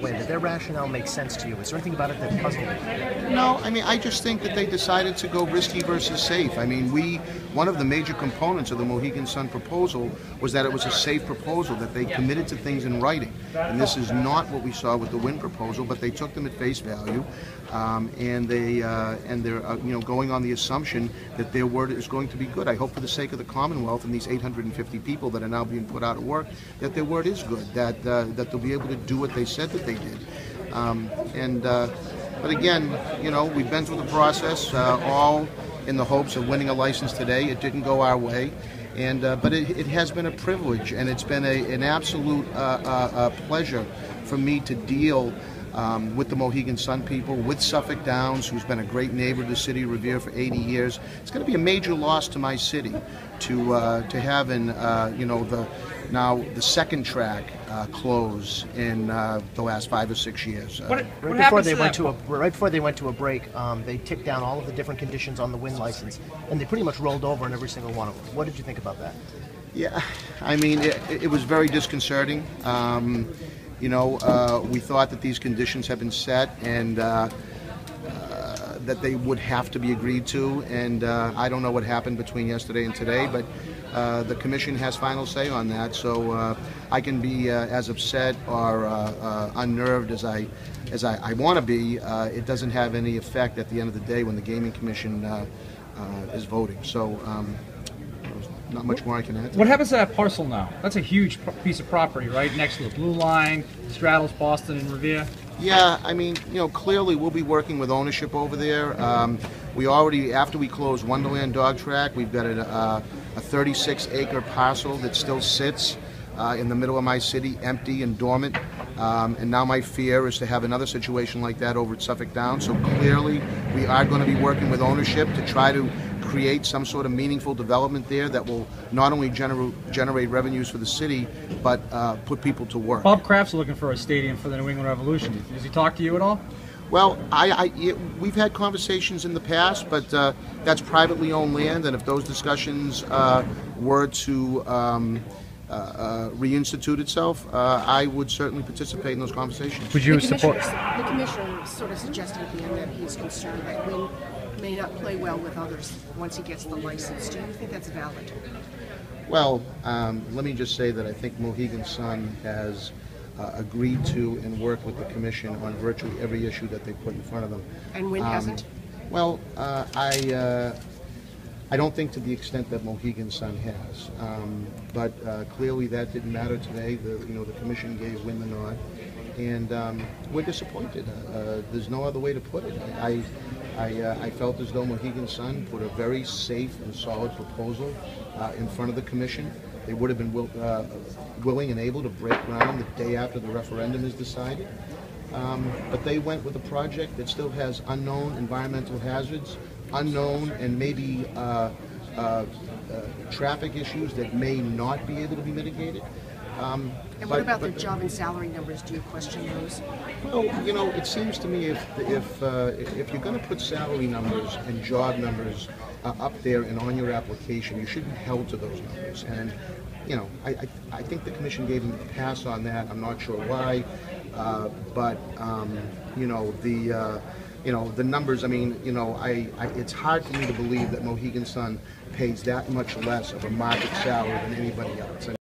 Did their rationale make sense to you? Is there anything about it that puzzled you? No, I mean, I just think that they decided to go risky versus safe. I mean, one of the major components of the Mohegan Sun proposal was that it was a safe proposal, that they committed to things in writing. And this is not what we saw with the Wynn proposal, but they took them at face value, and they're going on the assumption that their word is going to be good. I hope for the sake of the Commonwealth and these 850 people that are now being put out of work, that their word is good, that they'll be able to do what they said that they did. But again, we've been through the process, all in the hopes of winning a license today. It didn't go our way, but it has been a privilege, and it's been an absolute pleasure for me to deal with the Mohegan Sun people, with Suffolk Downs, who's been a great neighbor to the city of Revere for 80 years. It's going to be a major loss to my city to have the second track close in the last 5 or 6 years. Right before they went to a break, they ticked down all of the different conditions on the Wynn license, and they pretty much rolled over on every single one of them. What did you think about that? Yeah, I mean, it was very disconcerting. We thought that these conditions had been set and that they would have to be agreed to, and I don't know what happened between yesterday and today, but the Commission has final say on that, so I can be as upset or unnerved as I want to be. It doesn't have any effect at the end of the day when the Gaming Commission is voting. So not much more I can add to What happens to that parcel now? That's a huge piece of property, right next to the Blue Line, straddles Boston and Revere. Yeah, I mean, clearly we'll be working with ownership over there. We already, after we close Wonderland Dog Track, we've got a 36-acre parcel that still sits in the middle of my city, empty and dormant. And now my fear is to have another situation like that over at Suffolk Downs. So clearly we are going to be working with ownership to try to create some sort of meaningful development there that will not only generate revenues for the city, but put people to work. Bob Kraft's looking for a stadium for the New England Revolution. Does he talk to you at all? Well, we've had conversations in the past, but that's privately owned land, and if those discussions were to reinstitute itself, I would certainly participate in those conversations. Would you support? The commissioner sort of suggested at the end that he's concerned that Wynn may not play well with others once he gets the license. Do you think that's valid? Well, let me just say that I think Mohegan Sun has agreed to and worked with the Commission on virtually every issue that they put in front of them. And Wynn hasn't? Well, I don't think to the extent that Mohegan Sun has, but clearly that didn't matter today. The Commission gave Wynn the nod, and we're disappointed. There's no other way to put it. I felt as though Mohegan Sun put a very safe and solid proposal in front of the Commission. They would have been willing and able to break ground the day after the referendum is decided. But they went with a project that still has unknown environmental hazards, unknown and maybe traffic issues that may not be able to be mitigated. And what about the job and salary numbers? Do you question those? Well, it seems to me if you're going to put salary numbers and job numbers up there and on your application, you should be held to those numbers. And I think the Commission gave them a pass on that. I'm not sure why, but the numbers. I mean, it's hard for me to believe that Mohegan Sun pays that much less of a market salary than anybody else.